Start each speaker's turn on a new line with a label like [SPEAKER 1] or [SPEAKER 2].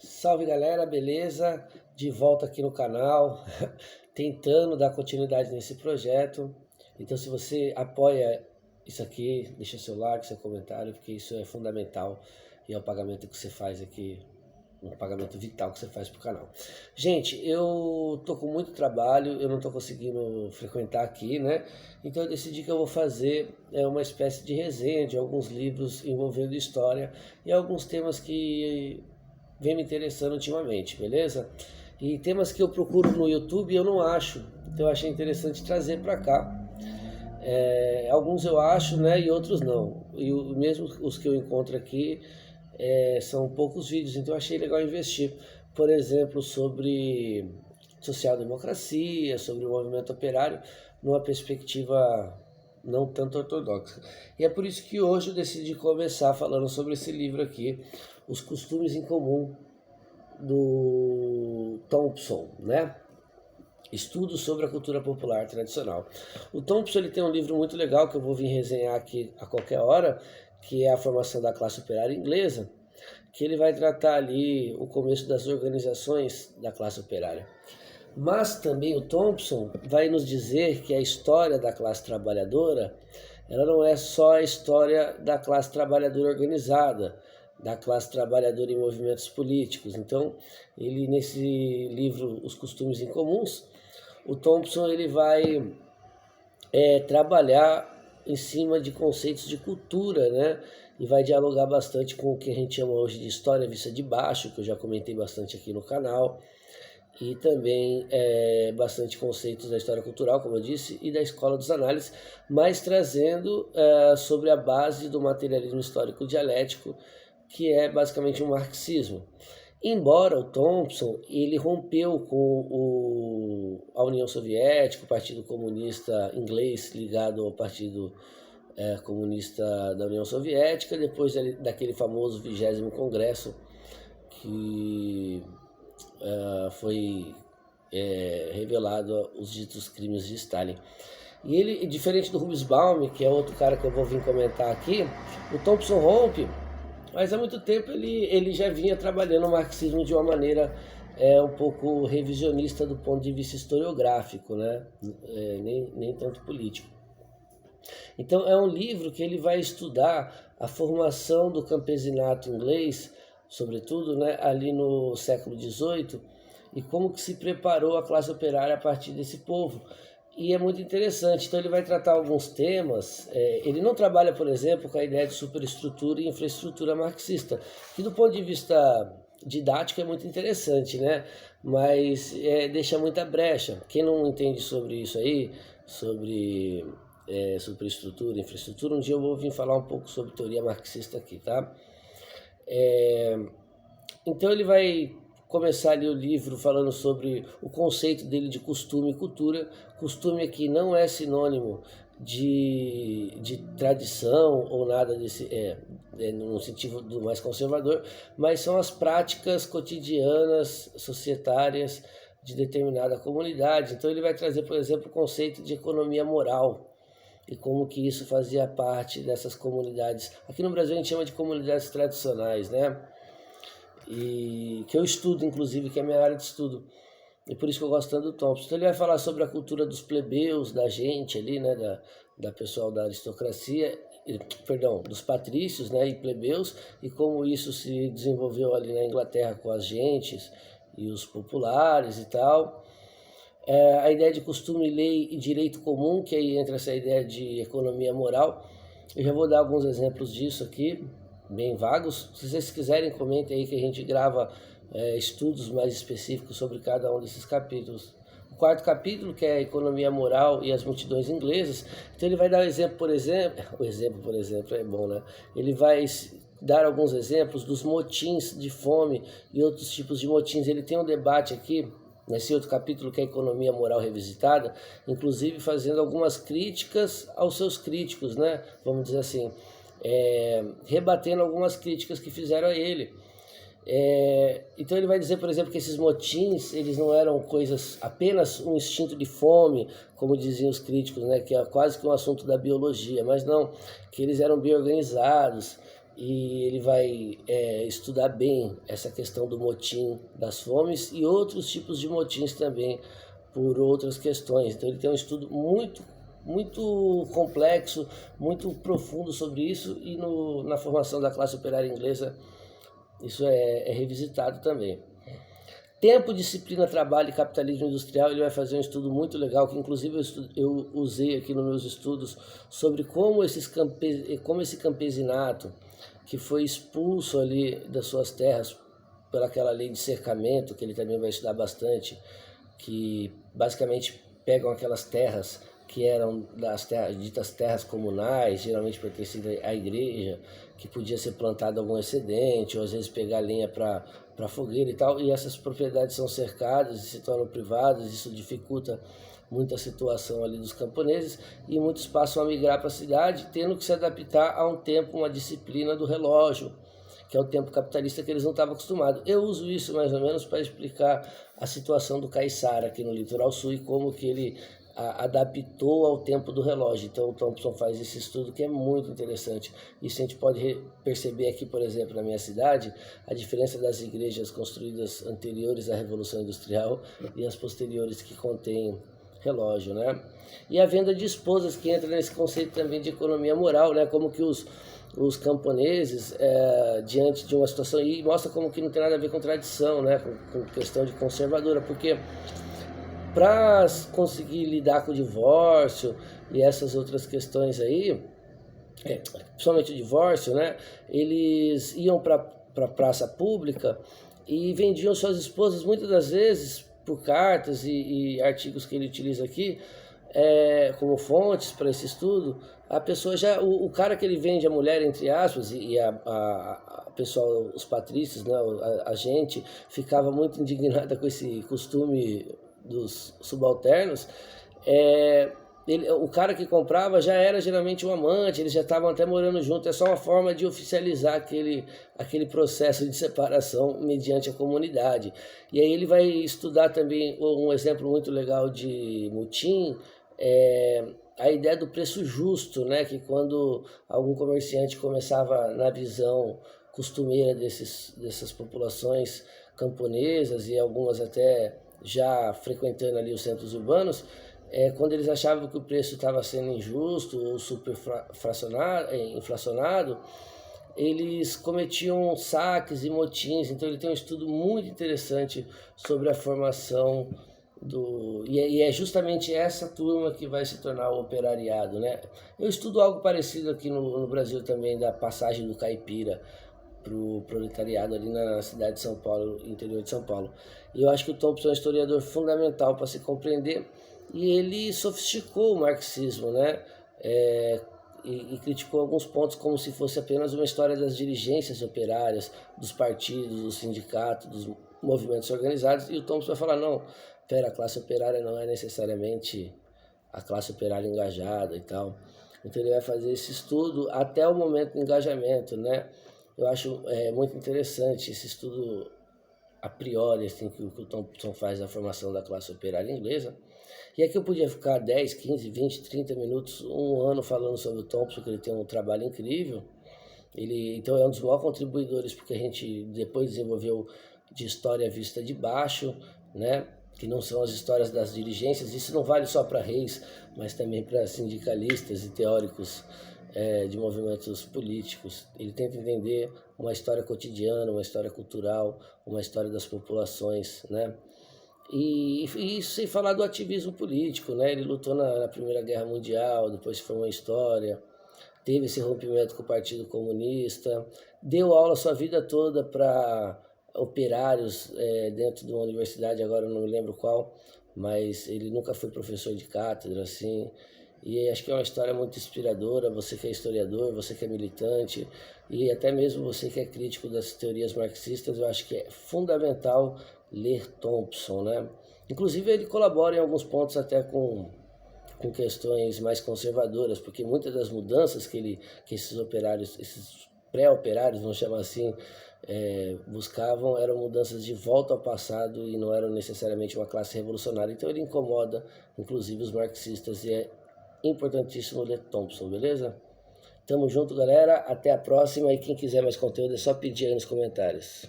[SPEAKER 1] Salve galera, beleza? De volta aqui no canal, tentando dar continuidade nesse projeto. Então, se você apoia isso aqui, deixa seu like, seu comentário, porque isso é fundamental e é o pagamento que você faz aqui, um pagamento vital que você faz pro canal. Gente, eu tô com muito trabalho, eu não tô conseguindo frequentar aqui, né? Então eu decidi que eu vou fazer uma espécie de resenha de alguns livros envolvendo história e alguns temas que vem me interessando ultimamente, beleza? E temas que eu procuro no YouTube eu não acho, então eu achei interessante trazer para cá. Alguns eu acho, né, e outros não. E mesmo os que eu encontro aqui são poucos vídeos, então eu achei legal investir. Por exemplo, sobre social-democracia, sobre o movimento operário, numa perspectiva não tanto ortodoxa. E é por isso que hoje eu decidi começar falando sobre esse livro aqui, Os Costumes em Comum, do Thompson, né? Estudos sobre a cultura popular tradicional. O Thompson ele tem um livro muito legal que eu vou vir resenhar aqui a qualquer hora, que é a formação da classe operária inglesa, que ele vai tratar ali o começo das organizações da classe operária. Mas também o Thompson vai nos dizer que a história da classe trabalhadora, ela não é só a história da classe trabalhadora organizada, da classe trabalhadora em movimentos políticos. Então, ele nesse livro Os Costumes em Comuns, o Thompson ele vai trabalhar em cima de conceitos de cultura, né? E vai dialogar bastante com o que a gente chama hoje de história vista de baixo, que eu já comentei bastante aqui no canal, e também bastante conceitos da história cultural, como eu disse, e da escola dos análises, mas trazendo sobre a base do materialismo histórico dialético, que é basicamente um marxismo. Embora o Thompson ele rompeu com a União Soviética, o Partido Comunista Inglês ligado ao Partido Comunista da União Soviética, depois daquele famoso 20º Congresso que foi revelado os ditos crimes de Stalin. E ele, diferente do Hobsbawm, que é outro cara que eu vou vir comentar aqui, o Thompson rompe, mas há muito tempo ele já vinha trabalhando o marxismo de uma maneira um pouco revisionista do ponto de vista historiográfico, né? Nem tanto político. Então é um livro que ele vai estudar a formação do campesinato inglês, sobretudo, né, ali no século XVIII, e como que se preparou a classe operária a partir desse povo. E é muito interessante, então ele vai tratar alguns temas, ele não trabalha, por exemplo, com a ideia de superestrutura e infraestrutura marxista, que do ponto de vista didático é muito interessante, né? Mas deixa muita brecha. Quem não entende sobre isso aí, sobre superestrutura, infraestrutura, um dia eu vou vir falar um pouco sobre teoria marxista aqui, tá? Então ele vai começar ali o livro falando sobre o conceito dele de costume e cultura. Costume aqui não é sinônimo de tradição ou nada desse, no sentido do mais conservador, mas são as práticas cotidianas, societárias de determinada comunidade. Então ele vai trazer, por exemplo, o conceito de economia moral e como que isso fazia parte dessas comunidades. Aqui no Brasil a gente chama de comunidades tradicionais, né? E que eu estudo, inclusive, que é a minha área de estudo. E por isso que eu gosto tanto do Thompson. Então ele vai falar sobre a cultura dos plebeus, da gente ali, né, da pessoal da aristocracia, perdão, dos patrícios, né, e plebeus, e como isso se desenvolveu ali na Inglaterra com as gentes e os populares e tal. A ideia de costume, lei e direito comum, que aí entra essa ideia de economia moral. Eu já vou dar alguns exemplos disso aqui, bem vagos. Se vocês quiserem, comentem aí que a gente grava estudos mais específicos sobre cada um desses capítulos. O quarto capítulo, que é a economia moral e as multidões inglesas, então ele vai dar por exemplo é bom, né? Ele vai dar alguns exemplos dos motins de fome e outros tipos de motins. Ele tem um debate aqui nesse outro capítulo, que é a economia moral revisitada, inclusive fazendo algumas críticas aos seus críticos, né? Vamos dizer assim, rebatendo algumas críticas que fizeram a ele. Então ele vai dizer, por exemplo, que esses motins, eles não eram coisas, apenas um instinto de fome, como diziam os críticos, né, que é quase que um assunto da biologia, mas não, que eles eram bem organizados, e ele vai estudar bem essa questão do motim das fomes e outros tipos de motins também por outras questões. Então ele tem um estudo muito complexo, muito profundo sobre isso, e na formação da classe operária inglesa isso é revisitado também. Tempo, disciplina, trabalho e capitalismo industrial, ele vai fazer um estudo muito legal, que inclusive eu usei aqui nos meus estudos, sobre como esse campesinato, que foi expulso ali das suas terras pelaquela lei de cercamento, que ele também vai estudar bastante, que basicamente pegam aquelas terras que eram das ditas terras comunais, geralmente pertencentes à igreja, que podia ser plantado algum excedente, ou às vezes pegar lenha para fogueira e tal, e essas propriedades são cercadas e se tornam privadas, isso dificulta muito a situação ali dos camponeses, e muitos passam a migrar para a cidade, tendo que se adaptar a um tempo, uma disciplina do relógio, que é o tempo capitalista que eles não estavam acostumados. Eu uso isso mais ou menos para explicar a situação do caiçara aqui no litoral sul e como que ele adaptou ao tempo do relógio. Então o Thompson faz esse estudo que é muito interessante. Isso a gente pode perceber aqui, por exemplo, na minha cidade, a diferença das igrejas construídas anteriores à Revolução Industrial e as posteriores que contêm relógio, né? E a venda de esposas, que entra nesse conceito também de economia moral, né? Como que os camponeses, diante de uma situação, e mostra como que não tem nada a ver com tradição, né? Com questão de conservadora, porque para conseguir lidar com o divórcio e essas outras questões aí, principalmente o divórcio, né? Eles iam para a praça pública e vendiam suas esposas muitas das vezes por cartas e artigos que ele utiliza aqui como fontes para esse estudo. A pessoa já, o cara que ele vende a mulher, entre aspas, e a pessoal, os patrícios, né, a gente ficava muito indignada com esse costume dos subalternos. O cara que comprava já era geralmente um amante, eles já estavam até morando junto, é só uma forma de oficializar aquele processo de separação mediante a comunidade. E aí ele vai estudar também um exemplo muito legal de motim, a ideia do preço justo, né? Que quando algum comerciante começava, na visão costumeira dessas populações camponesas e algumas até já frequentando ali os centros urbanos, quando eles achavam que o preço estava sendo injusto ou inflacionado, eles cometiam saques e motins. Então ele tem um estudo muito interessante sobre a formação e é justamente essa turma que vai se tornar o operariado, né? Eu estudo algo parecido aqui no Brasil também, da passagem do caipira para o proletariado ali na cidade de São Paulo, interior de São Paulo. E eu acho que o Thompson é um historiador fundamental para se compreender, e ele sofisticou o marxismo, né? E criticou alguns pontos como se fosse apenas uma história das dirigências operárias, dos partidos, dos sindicatos, dos movimentos organizados, e o Thompson vai falar, não, a classe operária não é necessariamente a classe operária engajada e tal. Então ele vai fazer esse estudo até o momento do engajamento, né? Eu acho muito interessante esse estudo a priori, assim, que o Thompson faz da formação da classe operária inglesa. E aqui eu podia ficar 10, 15, 20, 30 minutos, um ano falando sobre o Thompson, que ele tem um trabalho incrível. Ele, então, é um dos maiores contribuidores, porque a gente depois desenvolveu de história vista de baixo, né? Que não são as histórias das dirigências. Isso não vale só para reis, mas também para sindicalistas e teóricos de movimentos políticos. Ele tenta entender uma história cotidiana, uma história cultural, uma história das populações, né? E isso sem falar do ativismo político, né? Ele lutou na Primeira Guerra Mundial, depois formou história, teve esse rompimento com o Partido Comunista, deu aula sua vida toda para operários dentro de uma universidade, agora eu não me lembro qual, mas ele nunca foi professor de cátedra, assim. E acho que é uma história muito inspiradora, você que é historiador, você que é militante, e até mesmo você que é crítico das teorias marxistas, eu acho que é fundamental ler Thompson, né? Inclusive ele colabora em alguns pontos até com questões mais conservadoras, porque muitas das mudanças que esses operários, esses pré-operários, vamos chamar assim, buscavam eram mudanças de volta ao passado e não eram necessariamente uma classe revolucionária. Então ele incomoda, inclusive, os marxistas, e é importantíssimo ler Thompson, beleza? Tamo junto, galera. Até a próxima. E quem quiser mais conteúdo é só pedir aí nos comentários.